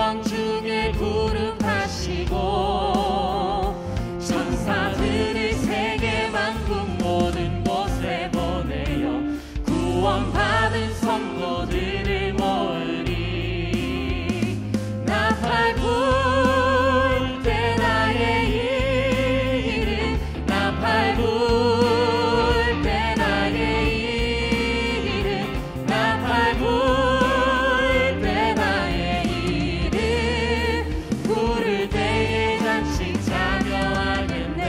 영광 중에 구름하시고 천사들을 세계 만국 모든 곳에 보내어 구원받은 성도들을 모으리. 나팔 불 때 나의 이름 나팔 불 때 나의 이름 나팔 불 때 나의 이름 부를 때에 잔치 참여하겠네.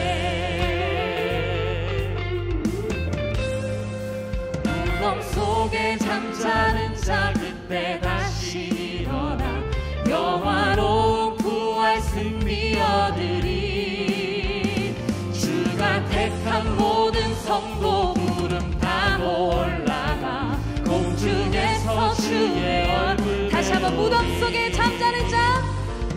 무덤 속에 잠자는 자 그때 다시 일어나 영화로운 부활 승리 얻으리. 주가 택한 모든 성도 구름 타고 올라가 공중에서 주의 얼굴 다시 한번 무덤 속에 잠자는 자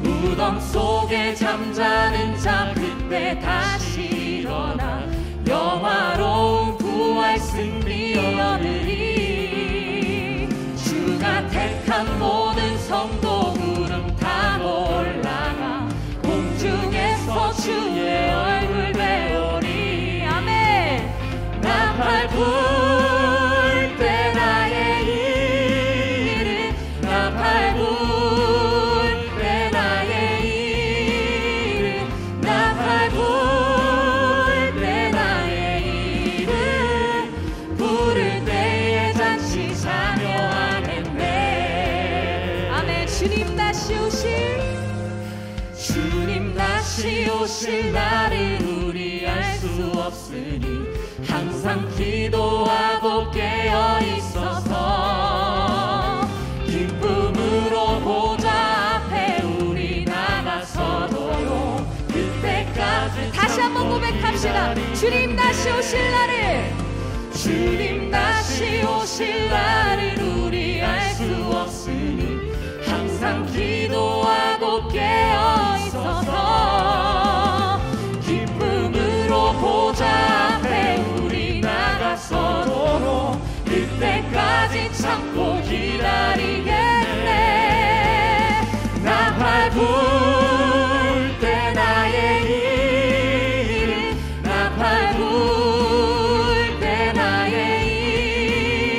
무덤 속에 잠자는 자 그때 다시 일어나 영화로운 부활 승리 얻으리. 주가 택한 모든 성도 구름 타고 올라가 공중에서 주의 얼굴 배우리. 아멘. 나팔 불 때 나의 이름 나팔 불 때 나의 이름 나팔 불 때 나의 이름 부를 때에 잔치 참여하겠네. 아멘. 주님 다시 오실 주님 다시 오실 날을 우리 알 수 없으니 항상 기도하고 깨어 있어서 기쁨으로 보좌 앞에 우리 나가서도록 그때까지 다시 한번 고백합시다. 주님 다시 오실 날을 주님 다시 오실 날을 우리 알 수 없으니 항상 기도하고 깨어 있어서 기쁨으로 보좌 앞에 우리 나가서도록 그때까지 참고 기다리겠네. 나팔 불 때 나의 이름 나팔 불 때 나의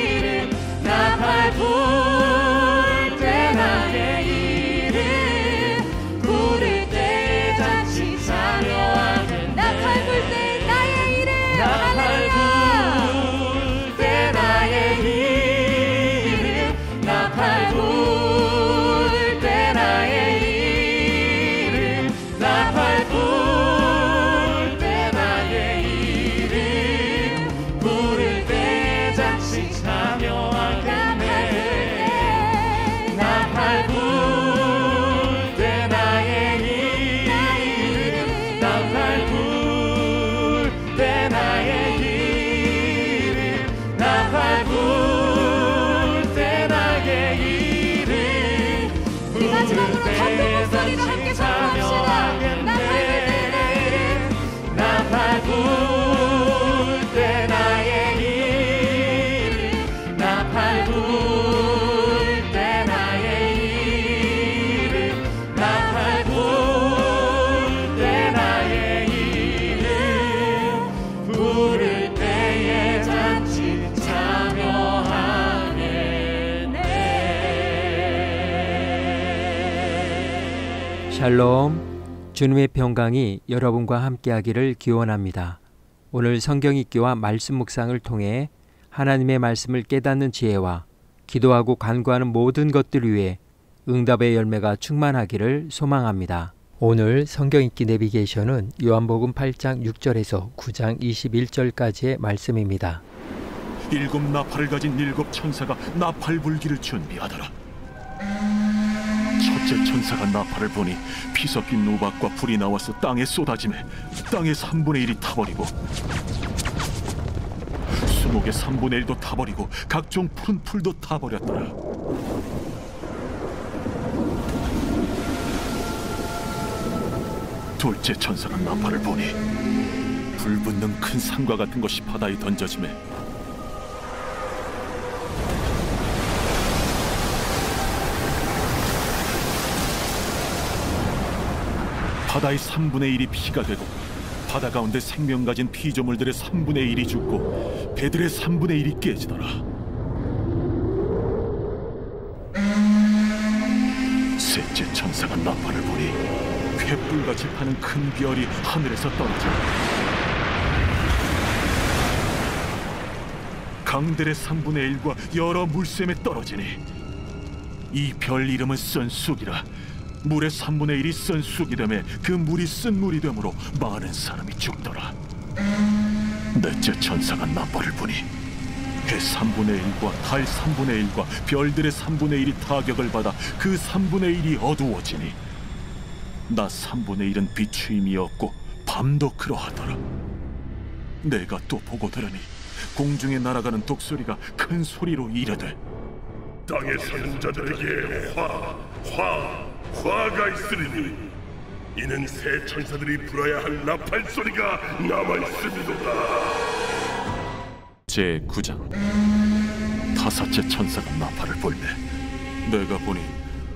이름 나팔 불 때 나의 이름 부를 때에 잔치 참여하겠네. 나팔 불 때 나의 이름 나팔 할렐루야. 불 때 나의 이름 나팔 불 때 나의 이름 나팔 불 때 나의 이름 부를 때에 잔치 참여하겠네. 나팔 불 때 나의 이름 나팔 불 때 나의 이름 나팔 불 때 나의 이름 우리 마지막으로 더 큰 목소리로 함께 선포합시다. 나팔 불 때 나의 이름 나팔 불 때 나의 이름 나팔 불 때 나의 이름 부를 때에 잔치 참여하겠네. 샬롬. 주님의 평강이 여러분과 함께하기를 기원합니다. 오늘 성경 읽기와 말씀 묵상을 통해 하나님의 말씀을 깨닫는 지혜와 기도하고 간구하는 모든 것들 위해 응답의 열매가 충만하기를 소망합니다. 오늘 성경 읽기 내비게이션은 요한복음 8장 6절에서 9장 21절까지의 말씀입니다. 일곱 나팔을 가진 일곱 천사가 나팔 불기를 준비하더라. 첫째 천사가 나팔을 보니 피 섞인 우박과 불이 나와서 땅에 쏟아지매 땅의 3분의 1이 타버리고 수목의 3분의 1도 타버리고 각종 푸른 풀도 타버렸더라. 둘째 천사가 나팔을 보니 불붙는 큰 산과 같은 것이 바다에 던져지매 바다의 3분의 1이 피가 되고 바다 가운데 생명 가진 피조물들의 3분의 1이 죽고 배들의 3분의 1이 깨지더라. 셋째 천사가 나팔을 보니 횃불같이 타는 큰 별이 하늘에서 떨어지고 강들의 3분의 1과 여러 물샘에 떨어지니 이 별 이름은 쓴 쑥이라. 물의 3분의 1이 쓴 쑥이 되매 그 물이 쓴 물이 되므로 많은 사람이 죽더라. 넷째 천사가 나팔을 보니 해 3분의 1과 달 3분의 1과 별들의 3분의 1이 타격을 받아 그 3분의 1이 어두워지니 낮 3분의 1은 비추임이 없고 밤도 그러하더라. 내가 또 보고 들으니 공중에 날아가는 독소리가 큰 소리로 이르되 땅에 사는 자들에게 화가 있으리니 이는 새 천사들이 불어야 할 나팔 소리가 남아있음이로다. 제9장 다섯째 천사가 나팔을 불매 내가 보니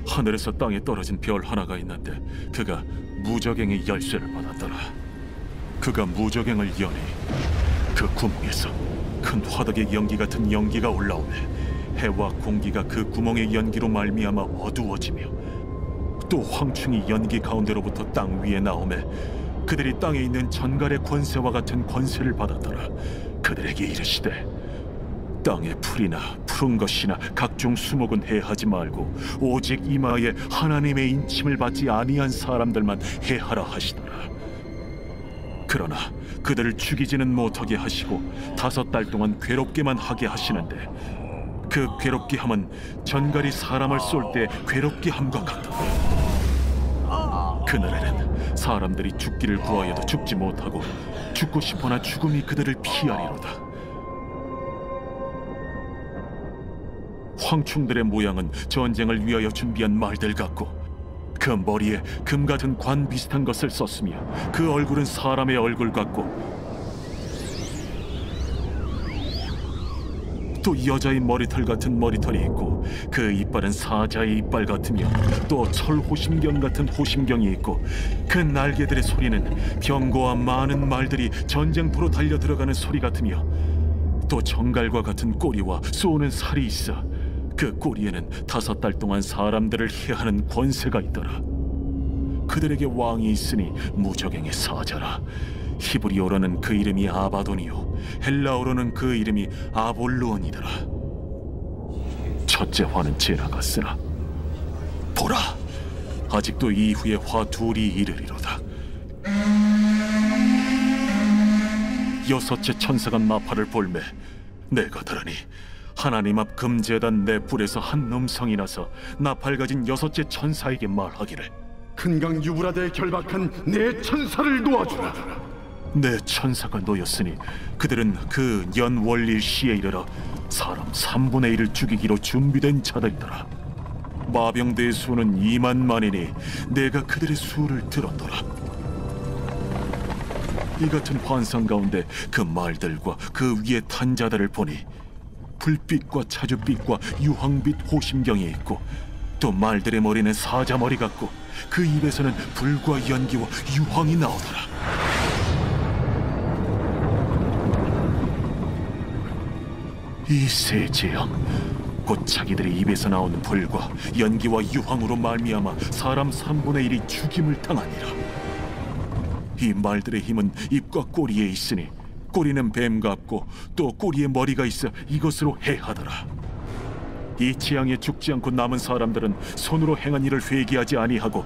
하늘에서 땅에 떨어진 별 하나가 있는데 그가 무저갱의 열쇠를 받았더라. 그가 무저갱을 여니 그 구멍에서 큰 화덕의 연기 같은 연기가 올라오매 해와 공기가 그 구멍의 연기로 말미암아 어두워지며 또 황충이 연기 가운데로부터 땅 위에 나오매 그들이 땅에 있는 전갈의 권세와 같은 권세를 받았더라. 그들에게 이르시되 땅의 풀이나 푸른 것이나 각종 수목은 해하지 말고 오직 이마에 하나님의 인침을 받지 아니한 사람들만 해하라 하시더라. 그러나 그들을 죽이지는 못하게 하시고 5달 동안 괴롭게만 하게 하시는데 그 괴롭게 함은 전갈이 사람을 쏠 때 괴롭게 함과 같더라. 그날에는 사람들이 죽기를 구하여도 죽지 못하고 죽고 싶으나 죽음이 그들을 피하리로다. 황충들의 모양은 전쟁을 위하여 준비한 말들 같고 그 머리에 금 같은 관 비슷한 것을 썼으며 그 얼굴은 사람의 얼굴 같고 또 여자의 머리털 같은 머리털이 있고 그 이빨은 사자의 이빨 같으며 또 철 호심경 같은 호심경이 있고 그 날개들의 소리는 병거와 많은 말들이 전쟁터로 달려 들어가는 소리 같으며 또 정갈과 같은 꼬리와 쏘는 살이 있어 그 꼬리에는 5달 동안 사람들을 해하는 권세가 있더라. 그들에게 왕이 있으니 무저갱의 사자라. 히브리어로는 그 이름이 아바돈이요 헬라어로는 그 이름이 아볼루온이더라. 첫째 화는 지나갔으나 보라, 아직도 이후에 화 둘이 이르리로다. 여섯째 천사가 나팔을 불매 내가 들으니 하나님 앞 금제단 네 뿔에서 한 음성이 나서 나팔 가진 여섯째 천사에게 말하기를 큰 강 유브라데에 결박한 내 천사를 놓아주라. 내 천사가 놓였으니 그들은 그 연월일 시에 이르러 사람 3분의 1을 죽이기로 준비된 자들이더라. 마병대의 수는 2만만이니 내가 그들의 수를 들었더라. 이 같은 환상 가운데 그 말들과 그 위에 탄 자들을 보니 불빛과 차주빛과 유황빛 호심경이 있고 또 말들의 머리는 사자 머리 같고 그 입에서는 불과 연기와 유황이 나오더라. 이 세 재앙 곧 자기들의 입에서 나오는 불과 연기와 유황으로 말미암아 사람 3분의 1이 죽임을 당하니라. 이 말들의 힘은 입과 꼬리에 있으니 꼬리는 뱀 같고 또 꼬리에 머리가 있어 이것으로 해하더라. 이 재앙에 죽지 않고 남은 사람들은 손으로 행한 일을 회개하지 아니하고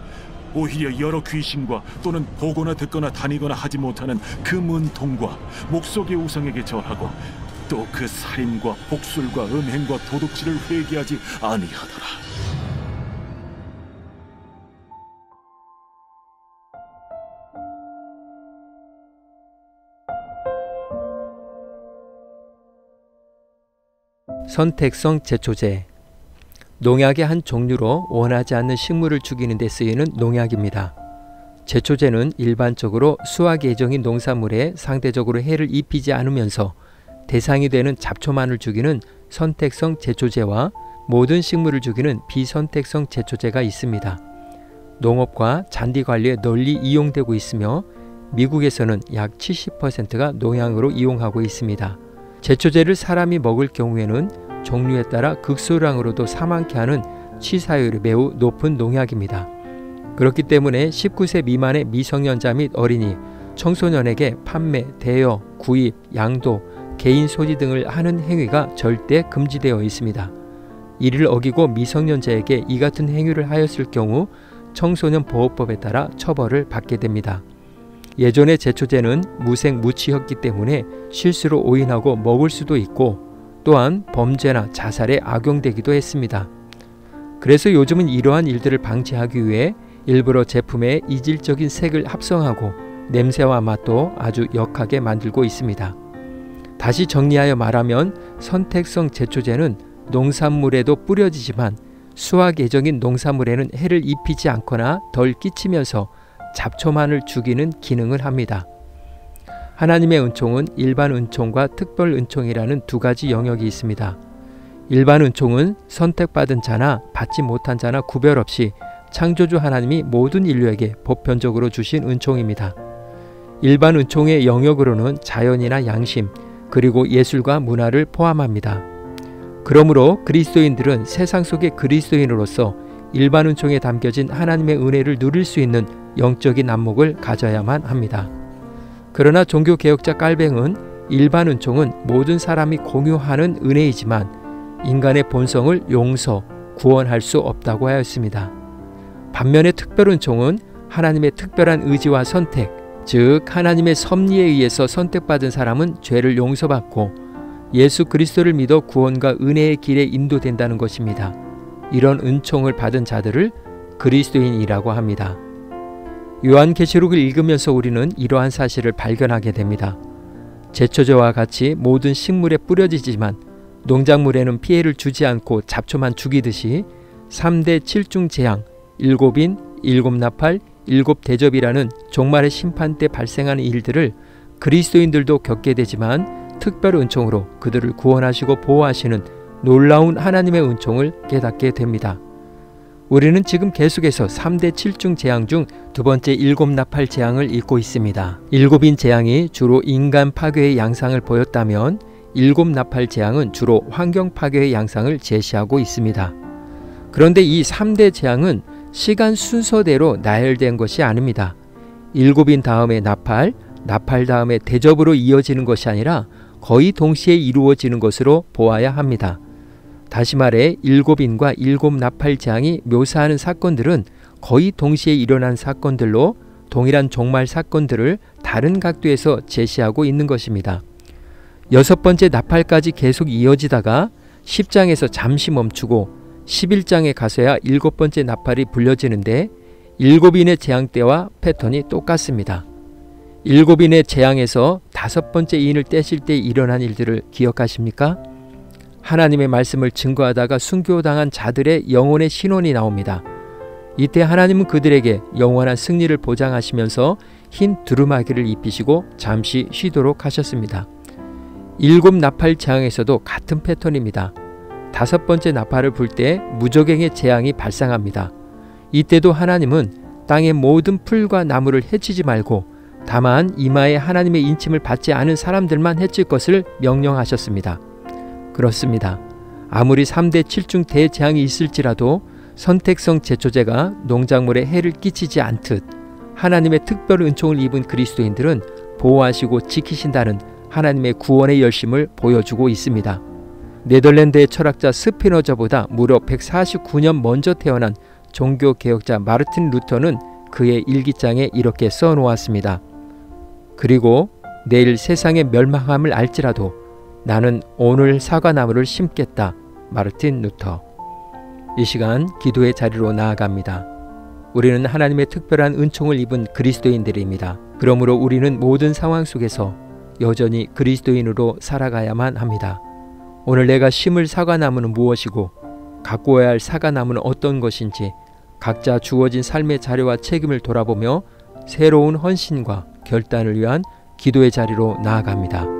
오히려 여러 귀신과 또는 보거나 듣거나 다니거나 하지 못하는 그 문통과 목석의 우상에게 절하고 또 그 살인과 복술과 음행과 도둑질을 회개하지 아니하더라. 선택성 제초제. 농약의 한 종류로 원하지 않는 식물을 죽이는 데 쓰이는 농약입니다. 제초제는 일반적으로 수확 예정인 농산물에 상대적으로 해를 입히지 않으면서 대상이 되는 잡초만을 죽이는 선택성 제초제와 모든 식물을 죽이는 비선택성 제초제가 있습니다. 농업과 잔디 관리에 널리 이용되고 있으며 미국에서는 약 70%가 농약으로 이용하고 있습니다. 제초제를 사람이 먹을 경우에는 종류에 따라 극소량으로도 사망케 하는 치사율이 매우 높은 농약입니다. 그렇기 때문에 19세 미만의 미성년자 및 어린이, 청소년에게 판매, 대여, 구입, 양도, 개인 소지 등을 하는 행위가 절대 금지되어 있습니다. 이를 어기고 미성년자에게 이 같은 행위를 하였을 경우 청소년 보호법에 따라 처벌을 받게 됩니다. 예전의 제초제는 무색 무취였기 때문에 실수로 오인하고 먹을 수도 있고 또한 범죄나 자살에 악용되기도 했습니다. 그래서 요즘은 이러한 일들을 방지하기 위해 일부러 제품에 이질적인 색을 합성하고 냄새와 맛도 아주 역하게 만들고 있습니다. 다시 정리하여 말하면 선택성 제초제는 농산물에도 뿌려지지만 수학 예정인 농산물에는 해를 입히지 않거나 덜 끼치면서 잡초만을 죽이는 기능을 합니다. 하나님의 은총은 일반 은총과 특별 은총이라는 두 가지 영역이 있습니다. 일반 은총은 선택받은 자나 받지 못한 자나 구별 없이 창조주 하나님이 모든 인류에게 보편적으로 주신 은총입니다. 일반 은총의 영역으로는 자연이나 양심, 그리고 예술과 문화를 포함합니다. 그러므로 그리스도인들은 세상 속의 그리스도인으로서 일반 은총에 담겨진 하나님의 은혜를 누릴 수 있는 영적인 안목을 가져야만 합니다. 그러나 종교개혁자 깔뱅은 일반 은총은 모든 사람이 공유하는 은혜이지만 인간의 본성을 용서, 구원할 수 없다고 하였습니다. 반면에 특별 은총은 하나님의 특별한 의지와 선택, 즉 하나님의 섭리에 의해서 선택받은 사람은 죄를 용서받고 예수 그리스도를 믿어 구원과 은혜의 길에 인도된다는 것입니다. 이런 은총을 받은 자들을 그리스도인이라고 합니다. 요한계시록을 읽으면서 우리는 이러한 사실을 발견하게 됩니다. 제초제와 같이 모든 식물에 뿌려지지만 농작물에는 피해를 주지 않고 잡초만 죽이듯이 3대 7중 재앙, 7인, 7나팔, 7대접이라는 종말의 심판 때 발생하는 일들을 그리스도인들도 겪게 되지만 특별 은총으로 그들을 구원하시고 보호하시는 놀라운 하나님의 은총을 깨닫게 됩니다. 우리는 지금 계속해서 3대 7중 재앙 중 두 번째 7나팔 재앙을 읽고 있습니다. 7인 재앙이 주로 인간 파괴의 양상을 보였다면 7나팔 재앙은 주로 환경 파괴의 양상을 제시하고 있습니다. 그런데 이 3대 재앙은 시간 순서대로 나열된 것이 아닙니다. 7인 다음에 나팔, 나팔 다음에 대접으로 이어지는 것이 아니라 거의 동시에 이루어지는 것으로 보아야 합니다. 다시 말해 7인과 7나팔 재앙이 묘사하는 사건들은 거의 동시에 일어난 사건들로 동일한 종말 사건들을 다른 각도에서 제시하고 있는 것입니다. 6번째 나팔까지 계속 이어지다가 10장에서 잠시 멈추고 11장에 가서야 7번째 나팔이 불려지는데 7인의 재앙 때와 패턴이 똑같습니다. 7인의 재앙에서 5번째 인을 떼실 때 일어난 일들을 기억하십니까? 하나님의 말씀을 증거하다가 순교당한 자들의 영혼의 신원이 나옵니다. 이때 하나님은 그들에게 영원한 승리를 보장하시면서 흰 두루마기를 입히시고 잠시 쉬도록 하셨습니다. 7나팔 재앙에서도 같은 패턴입니다. 5번째 나팔을 불 때 무저갱의 재앙이 발생합니다. 이때도 하나님은 땅의 모든 풀과 나무를 해치지 말고 다만 이마에 하나님의 인침을 받지 않은 사람들만 해칠 것을 명령하셨습니다. 그렇습니다. 아무리 3대 7중 대재앙이 있을지라도 선택성 제초제가 농작물에 해를 끼치지 않듯 하나님의 특별 은총을 입은 그리스도인들은 보호하시고 지키신다는 하나님의 구원의 열심을 보여주고 있습니다. 네덜란드의 철학자 스피노자보다 무려 149년 먼저 태어난 종교개혁자 마르틴 루터는 그의 일기장에 이렇게 써놓았습니다. 그리고 내일 세상의 멸망함을 알지라도 나는 오늘 사과나무를 심겠다. 마르틴 루터. 이 시간 기도의 자리로 나아갑니다. 우리는 하나님의 특별한 은총을 입은 그리스도인들입니다. 그러므로 우리는 모든 상황 속에서 여전히 그리스도인으로 살아가야만 합니다. 오늘 내가 심을 사과나무는 무엇이고 가꾸어야 할 사과나무는 어떤 것인지 각자 주어진 삶의 자료와 책임을 돌아보며 새로운 헌신과 결단을 위한 기도의 자리로 나아갑니다.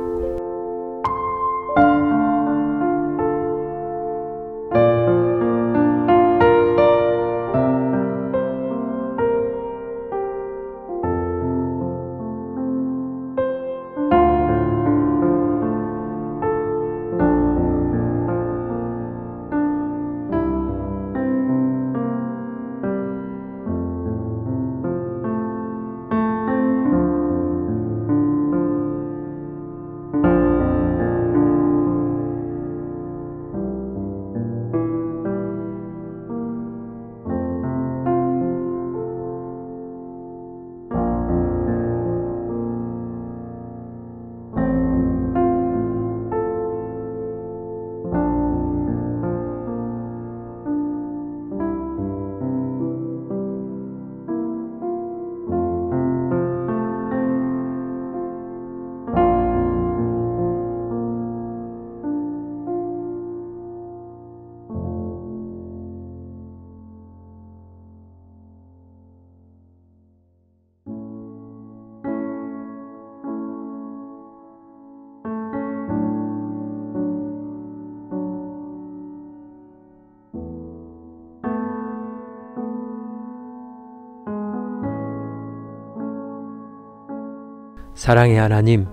사랑의 하나님,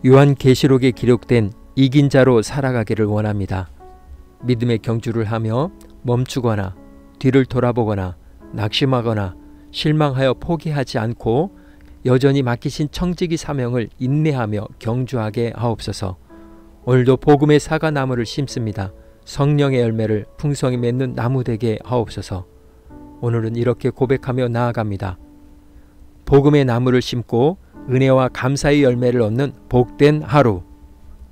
요한계시록에 기록된 이긴 자로 살아가기를 원합니다. 믿음의 경주를 하며 멈추거나 뒤를 돌아보거나 낙심하거나 실망하여 포기하지 않고 여전히 맡기신 청지기 사명을 인내하며 경주하게 하옵소서. 오늘도 복음의 사과나무를 심습니다. 성령의 열매를 풍성히 맺는 나무 되게 하옵소서. 오늘은 이렇게 고백하며 나아갑니다. 복음의 나무를 심고 은혜와 감사의 열매를 얻는 복된 하루.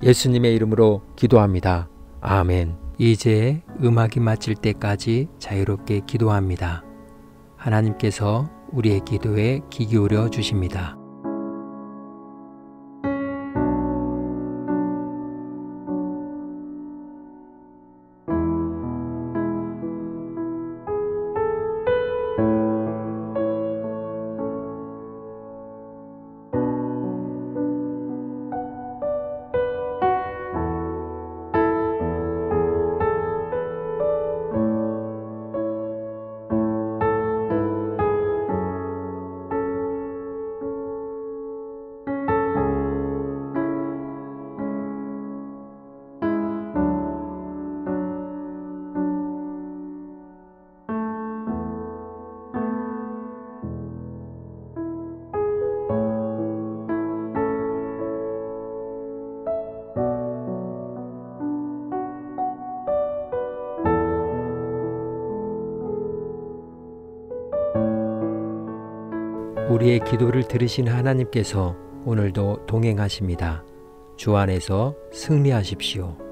예수님의 이름으로 기도합니다. 아멘. 이제 음악이 마칠 때까지 자유롭게 기도합니다. 하나님께서 우리의 기도에 귀 기울여 주십니다. 우리의 기도를 들으신 하나님께서 오늘도 동행하십니다. 주 안에서 승리하십시오.